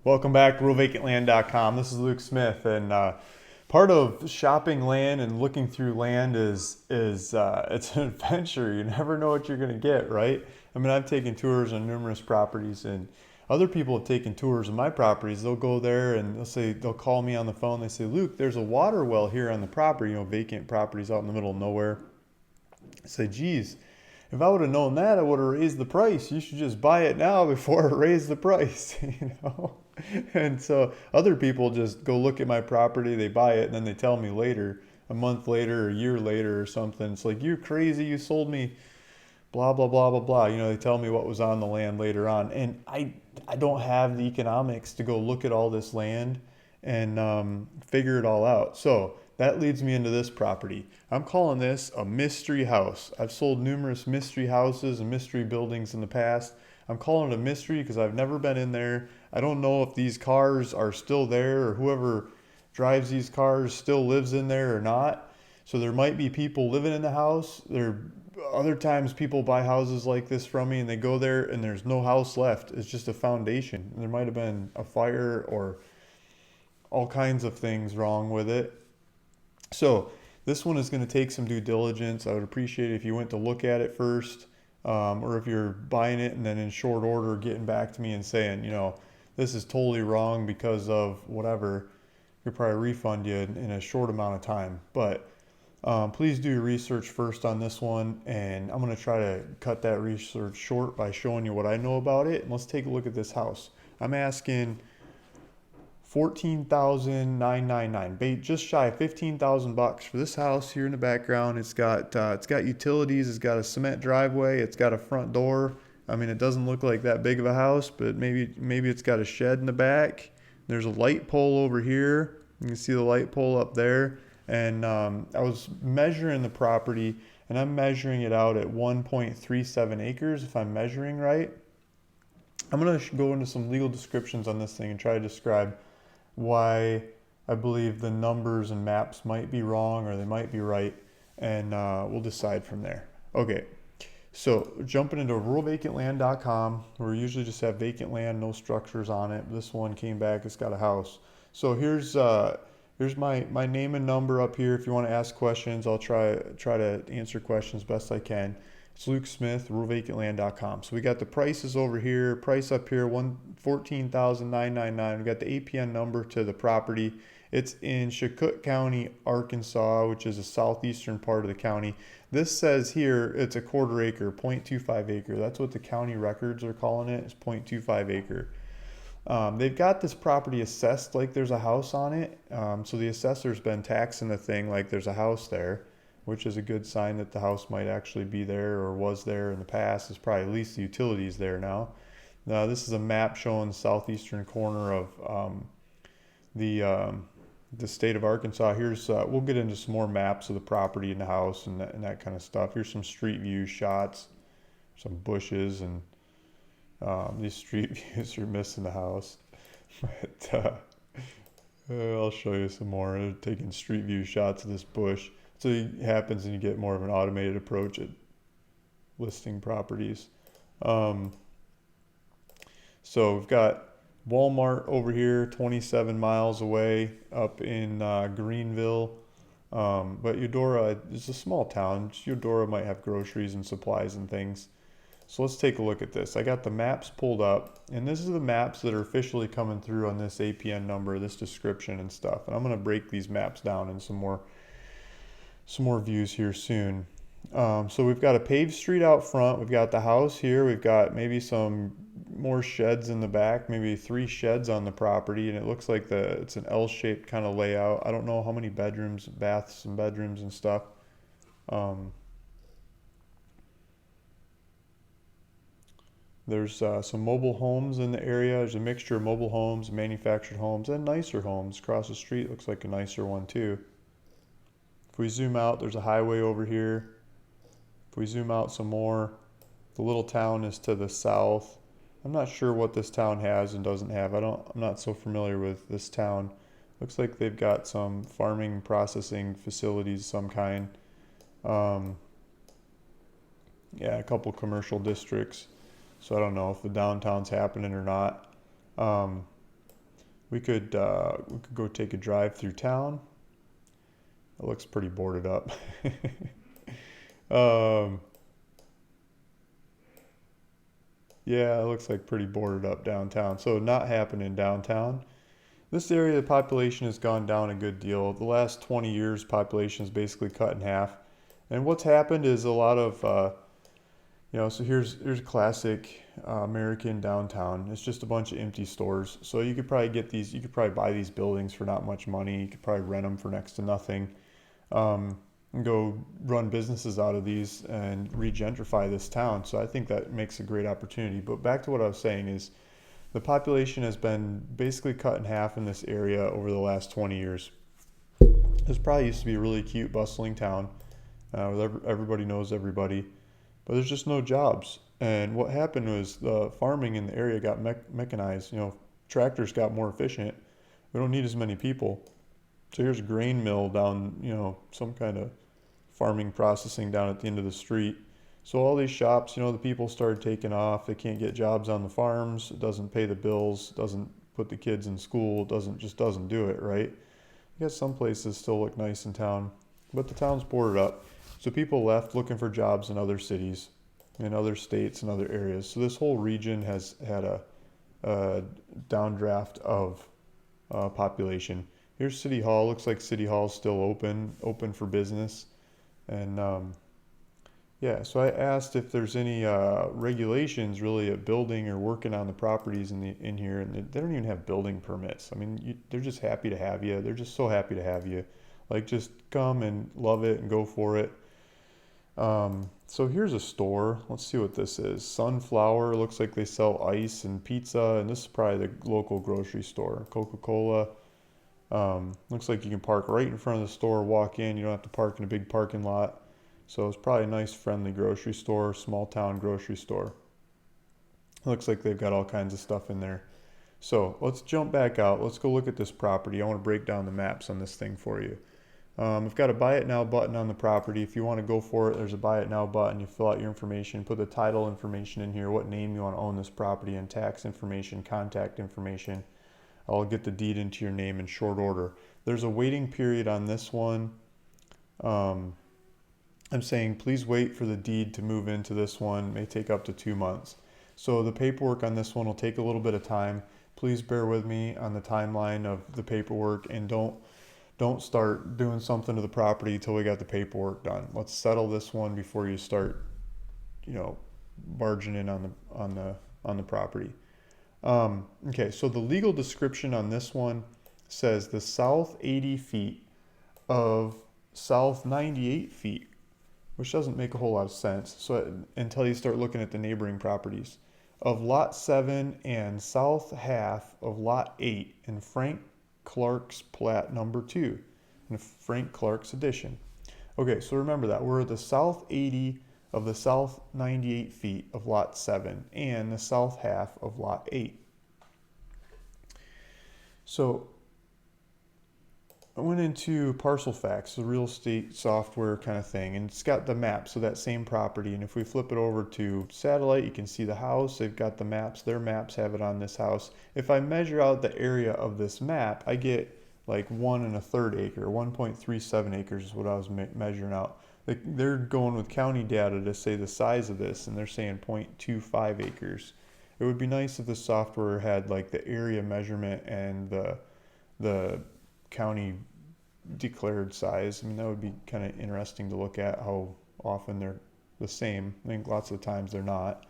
Welcome back to RealVacantLand.com. This is Luke Smith, and part of shopping land and looking through land is it's an adventure. You never know what you're going to get, right? I mean, I've taken tours on numerous properties, and other people have taken tours of my properties. They'll go there and they'll call me on the phone. They say, Luke, there's a water well here on the property. Vacant properties out in the middle of nowhere. I say, geez, if I would have known that, I would have raised the price. You should just buy it now before I raise the price, And so other people just go look at my property, they buy it, and then they tell me later, a month later, a year later, or something. It's like, you're crazy. You sold me blah, blah, blah, blah, blah. They tell me what was on the land later on. And I don't have the economics to go look at all this land and figure it all out. So that leads me into this property. I'm calling this a mystery house. I've sold numerous mystery houses and mystery buildings in the past. I'm calling it a mystery because I've never been in there. I don't know if these cars are still there or whoever drives these cars still lives in there or not. So there might be people living in the house. Other times people buy houses like this from me and they go there and there's no house left. It's just a foundation. There might have been a fire or all kinds of things wrong with it. So this one is going to take some due diligence. I would appreciate it if you went to look at it first, or if you're buying it and then in short order getting back to me and saying, this is totally wrong because of whatever. Could probably refund you in a short amount of time. But please do your research first on this one, and I'm going to try to cut that research short by showing you what I know about it. And let's take a look at this house. I'm asking $14,999, just shy of $15,000 for this house here in the background. It's got utilities. It's got a cement driveway. It's got a front door. I mean, it doesn't look like that big of a house, but maybe it's got a shed in the back. There's a light pole over here. You can see the light pole up there. And I was measuring the property, and I'm measuring it out at 1.37 acres, if I'm measuring right. I'm going to go into some legal descriptions on this thing and try to describe why I believe the numbers and maps might be wrong or they might be right, and we'll decide from there. Okay, so jumping into ruralvacantland.com, where we usually just have vacant land, no structures on it. This one came back, it's got a house. So here's my name and number up here. If you want to ask questions, I'll try to answer questions best I can. It's Luke Smith, ruralvacantland.com. So we got the prices over here, price up here, $14,999. We got the APN number to the property. It's in Chicot County, Arkansas, which is the southeastern part of the county. This says here it's a quarter acre, 0.25 acre. That's what the county records are calling it. It's 0.25 acre. They've got this property assessed like there's a house on it. So the assessor's been taxing the thing like there's a house there, which is a good sign that the house might actually be there or was there in the past. It's probably at least the utilities there now. Now this is a map showing the southeastern corner of the state of Arkansas. Here's we'll get into some more maps of the property and the house and that kind of stuff. Here's some street view shots, some bushes, and these street views are missing the house. But I'll show you some more. They're taking street view shots of this bush. So it happens and you get more of an automated approach at listing properties. So we've got Walmart over here, 27 miles away up in Greenville. But Eudora is a small town. Eudora might have groceries and supplies and things. So let's take a look at this. I got the maps pulled up, and this is the maps that are officially coming through on this APN number, this description and stuff. And I'm going to break these maps down in some more views here soon. So we've got a paved street out front. We've got the house here. We've got maybe some more sheds in the back, maybe 3 sheds on the property, and it looks like it's an L-shaped kind of layout. I don't know how many bedrooms, baths and bedrooms and stuff. There's some mobile homes in the area. There's a mixture of mobile homes, manufactured homes, and nicer homes. Across the street looks like a nicer one too. If we zoom out, there's a highway over here. If we zoom out some more, the little town is to the south. I'm not sure what this town has and doesn't have. I'm not so familiar with this town. Looks like they've got some farming processing facilities of some kind. Yeah, a couple commercial districts. So I don't know if the downtown's happening or not. We could go take a drive through town. It looks pretty boarded up. um, yeah, it looks like pretty boarded up downtown. So not happening downtown. This area, the population has gone down a good deal. The last 20 years, population is basically cut in half. And what's happened is a lot of, so here's classic American downtown. It's just a bunch of empty stores. So you could probably you could probably buy these buildings for not much money. You could probably rent them for next to nothing. And go run businesses out of these and regentrify this town. So I think that makes a great opportunity. But back to what I was saying is the population has been basically cut in half in this area over the last 20 years. This probably used to be a really cute, bustling town where everybody knows everybody, but there's just no jobs. And what happened was the farming in the area got mechanized. Tractors got more efficient. We don't need as many people. So here's a grain mill down, some kind of farming processing down at the end of the street. So all these shops, the people started taking off. They can't get jobs on the farms. It doesn't pay the bills. It doesn't put the kids in school. It doesn't do it, right? I guess some places still look nice in town, but the town's boarded up. So people left looking for jobs in other cities, in other states, and other areas. So this whole region has had a downdraft of population. Here's City Hall. Looks like City Hall's still open for business. And so I asked if there's any regulations really at building or working on the properties in here, and they don't even have building permits. I mean, they're just happy to have you. They're just so happy to have you. Like, just come and love it and go for it. So here's a store. Let's see what this is. Sunflower. Looks like they sell ice and pizza, and this is probably the local grocery store. Coca-Cola. Looks like you can park right in front of the store, walk in. You don't have to park in a big parking lot. So it's probably a nice, friendly grocery store, small town grocery store. Looks like they've got all kinds of stuff in there. So let's jump back out. Let's go look at this property. I want to break down the maps on this thing for you. I've got a buy it now button on the property. If you want to go for it, there's a buy it now button. You fill out your information, put the title information in here, what name you want to own this property, and tax information, contact information. I'll get the deed into your name in short order. There's a waiting period on this one. I'm saying please wait for the deed to move into this one. It may take up to 2 months. So the paperwork on this one will take a little bit of time. Please bear with me on the timeline of the paperwork, and don't start doing something to the property until we got the paperwork done. Let's settle this one before you start, barging in on the property. Okay, so the legal description on this one says the south 80 feet of south 98 feet, which doesn't make a whole lot of sense. So until you start looking at the neighboring properties of lot 7 and south half of lot 8 in Frank Clark's plat number 2 in Frank Clark's edition. Okay, so remember that we're at the south 80 of the south 98 feet of lot 7 and the south half of lot 8. So I went into Parcel Facts, the real estate software kind of thing, and it's got the maps of that same property. And if we flip it over to satellite, you can see the house. They've got the maps. Their maps have it on this house. If I measure out the area of this map, I get like 1 1/3 acre, 1.37 acres is what I was measuring out. They're going with county data to say the size of this, and they're saying 0.25 acres. It would be nice if the software had like the area measurement and the county declared size. I mean, that would be kind of interesting to look at how often they're the same. I think lots of times they're not.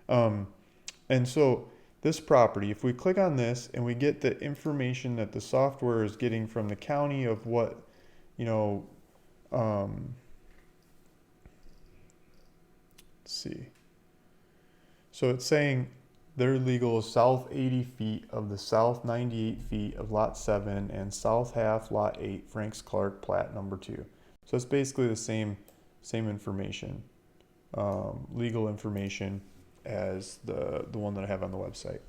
And so this property, if we click on this and we get the information that the software is getting from the county of what, let's see. So it's saying their legal is south 80 feet of the south 98 feet of lot 7 and south half lot 8, Franks Clark plat number 2. So it's basically the same information, legal information as the one that I have on the website.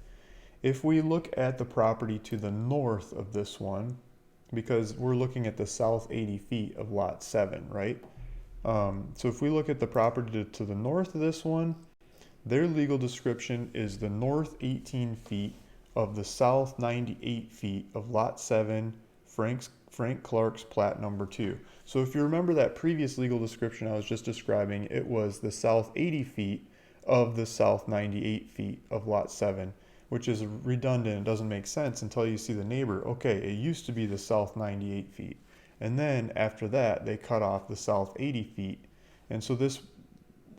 If we look at the property to the north of this one, because we're looking at the south 80 feet of lot 7, right? So if we look at the property to the north of this one, their legal description is the north 18 feet of the south 98 feet of lot 7, Frank Clark's plat number 2. So if you remember that previous legal description I was just describing, it was the south 80 feet of the south 98 feet of lot 7, which is redundant. It doesn't make sense until you see the neighbor. Okay, it used to be the south 98 feet. And then after that, they cut off the south 80 feet. And so this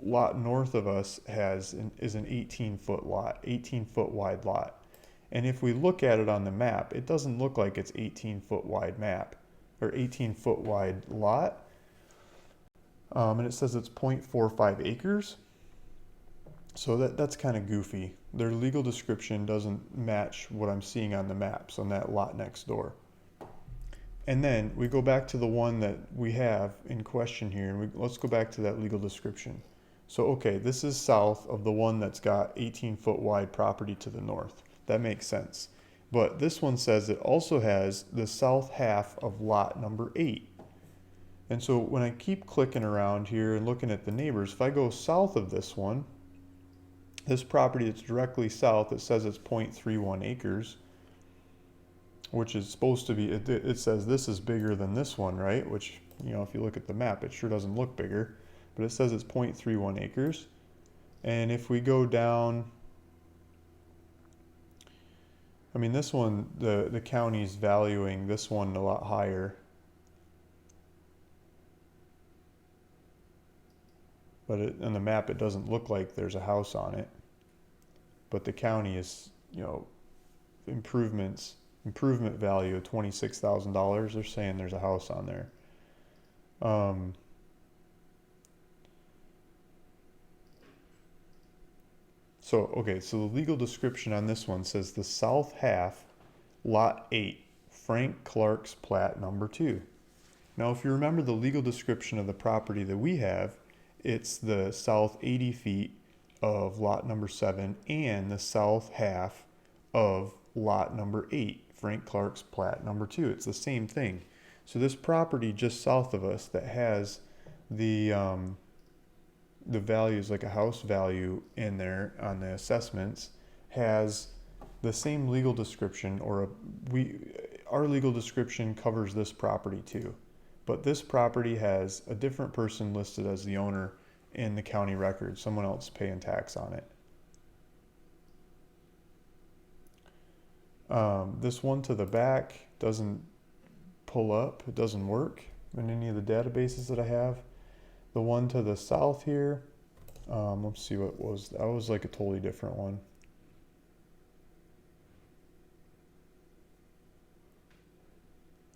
lot north of us is an 18-foot lot, 18-foot wide lot. And if we look at it on the map, it doesn't look like it's 18-foot wide map or 18-foot wide lot. And it says it's 0.45 acres. So that's kind of goofy. Their legal description doesn't match what I'm seeing on the maps on that lot next door. And then we go back to the one that we have in question here, and let's go back to that legal description. So, okay, this is south of the one that's got 18-foot wide property to the north. That makes sense. But this one says it also has the south half of lot number 8. And so when I keep clicking around here and looking at the neighbors, if I go south of this one, this property that's directly south, it says it's 0.31 acres. Which is supposed to be, it says this is bigger than this one, right? Which, you know, if you look at the map, it sure doesn't look bigger. But it says it's 0.31 acres. And if we go down, I mean, this one, the county's valuing this one a lot higher. But on the map, it doesn't look like there's a house on it. But the county is, you know, improvement value of $26,000. They're saying there's a house on there. So the legal description on this one says the south half, lot 8, Frank Clark's plat number 2. Now, if you remember the legal description of the property that we have, it's the south 80 feet of lot number 7 and the south half of lot number 8. Frank Clark's plat number 2. It's the same thing. So this property just south of us that has the values like a house value in there on the assessments has the same legal description, or our legal description covers this property too. But this property has a different person listed as the owner in the county record, someone else paying tax on it. This one to the back doesn't pull up, it doesn't work in any of the databases that I have. The one to the south here, let's see what was, that was like a totally different one.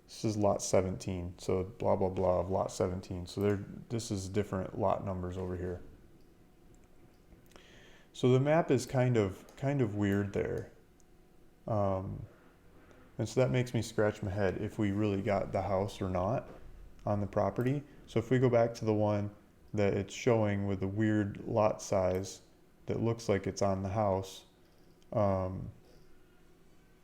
This is lot 17, so blah blah blah of lot 17. So this is different lot numbers over here. So the map is kind of weird there. And so that makes me scratch my head if we really got the house or not on the property. So if we go back to the one that it's showing with the weird lot size that looks like it's on the house,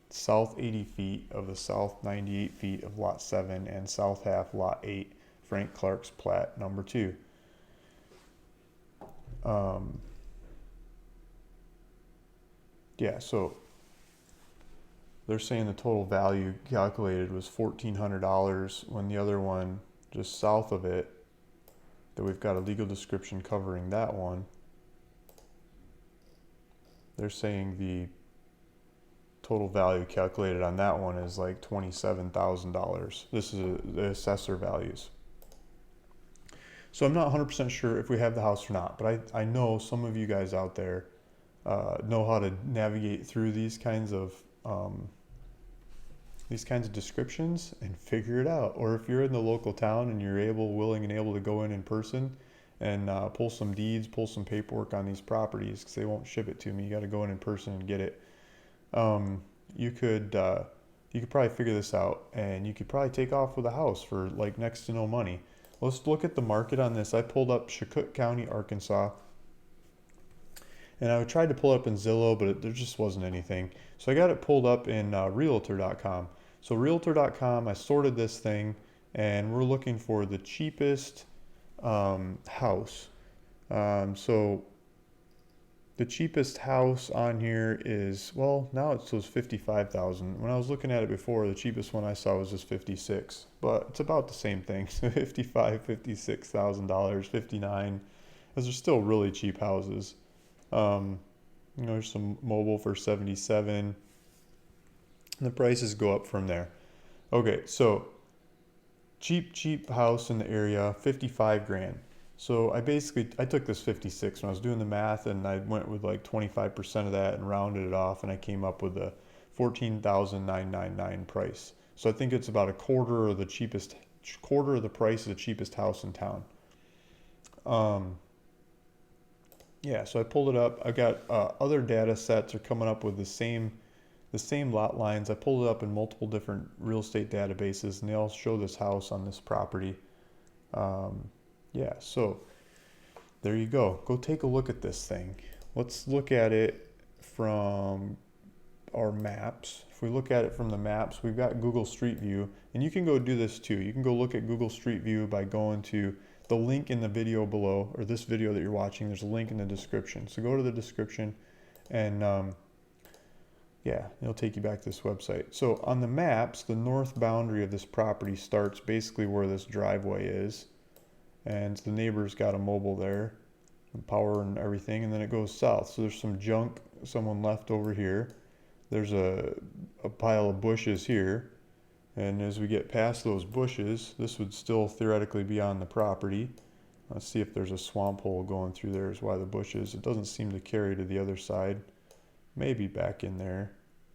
south 80 feet of the south 98 feet of lot 7 and south half lot 8, Frank Clark's plat number 2. Yeah, so they're saying the total value calculated was $1,400 when the other one just south of it, that we've got a legal description covering that one, they're saying the total value calculated on that one is like $27,000. This is the assessor values. So I'm not 100% sure if we have the house or not, but I know some of you guys out there know how to navigate through these kinds of descriptions and figure it out. Or if you're in the local town and you're willing and able to go in person and pull some deeds, pull some paperwork on these properties, because they won't ship it to me. You got to go in person and get it. You could probably figure this out, and you could probably take off with a house for like next to no money. Let's look at the market on this. I pulled up Chicot County, Arkansas, and I tried to pull it up in Zillow, but there just wasn't anything. So I got it pulled up in Realtor.com. So Realtor.com, I sorted this thing, and we're looking for the cheapest house. So the cheapest house on here is, well, now it shows 55,000. When I was looking at it before, the cheapest one I saw was just 56, but it's about the same thing. So 55, $56,000, 59, those are still really cheap houses. There's some mobile for 77, and the prices go up from there. Okay, so cheap house in the area, 55 grand. So I took this 56 when I was doing the math, and I went with like 25% of that and rounded it off, and I came up with a 14,999 price. So I think it's about a quarter of the price of the cheapest house in town. Yeah, so I pulled it up. I got other data sets are coming up with the same lot lines. I pulled it up in multiple different real estate databases, and they all show this house on this property. Yeah, so there you go. Go take a look at this thing. Let's look at it from our maps. If we look at it from the maps, we've got Google Street View, and you can go do this too. You can go look at Google Street View by going to the link in the video below, or this video that you're watching. There's a link in the description. So go to the description, and yeah, it'll take you back to this website. So on the maps, the north boundary of this property starts basically where this driveway is, and the neighbor's got a mobile there, and power and everything, and then it goes south. So there's some junk someone left over here. There's a pile of bushes here, and as we get past those bushes, this would still theoretically be on the property. Let's see if there's a swamp hole going through there is why the bushes. It doesn't seem to carry to the other side. Maybe back in there.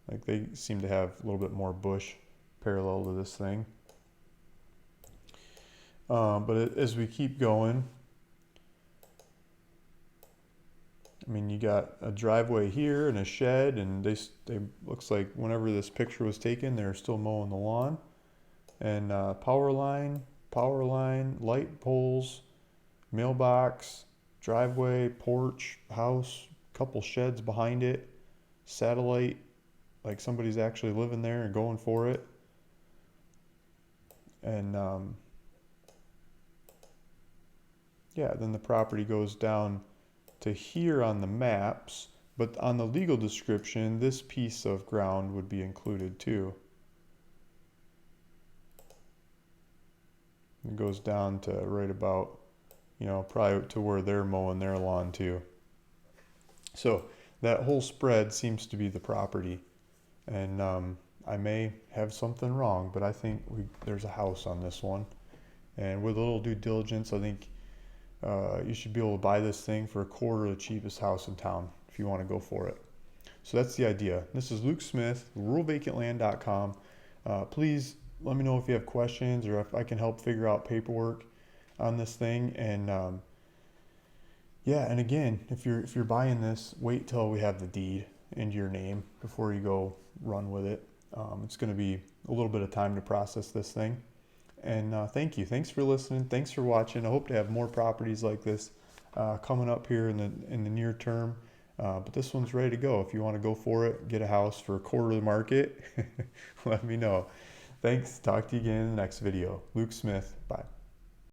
Like they seem to have a little bit more bush parallel to this thing. But as we keep going, I mean, you got a driveway here and a shed, and they looks like whenever this picture was taken, they're still mowing the lawn. And power line, light poles, mailbox, driveway, porch, house, couple sheds behind it, satellite, like somebody's actually living there and going for it. And yeah, then the property goes down to here on the maps, but on the legal description, this piece of ground would be included too. It goes down to right about, probably to where they're mowing their lawn too. So that whole spread seems to be the property, and I may have something wrong, but I think there's a house on this one, and with a little due diligence, I think you should be able to buy this thing for a quarter of the cheapest house in town if you want to go for it. So that's the idea. This is Luke Smith, ruralvacantland.com. Please let me know if you have questions or if I can help figure out paperwork on this thing. And yeah, and again, if you're buying this, wait till we have the deed into your name before you go run with it. It's going to be a little bit of time to process this thing. And thank you. Thanks for listening. Thanks for watching. I hope to have more properties like this coming up here in the near term. But this one's ready to go. If you want to go for it, get a house for a quarter of the market, let me know. Thanks. Talk to you again in the next video. Luke Smith. Bye.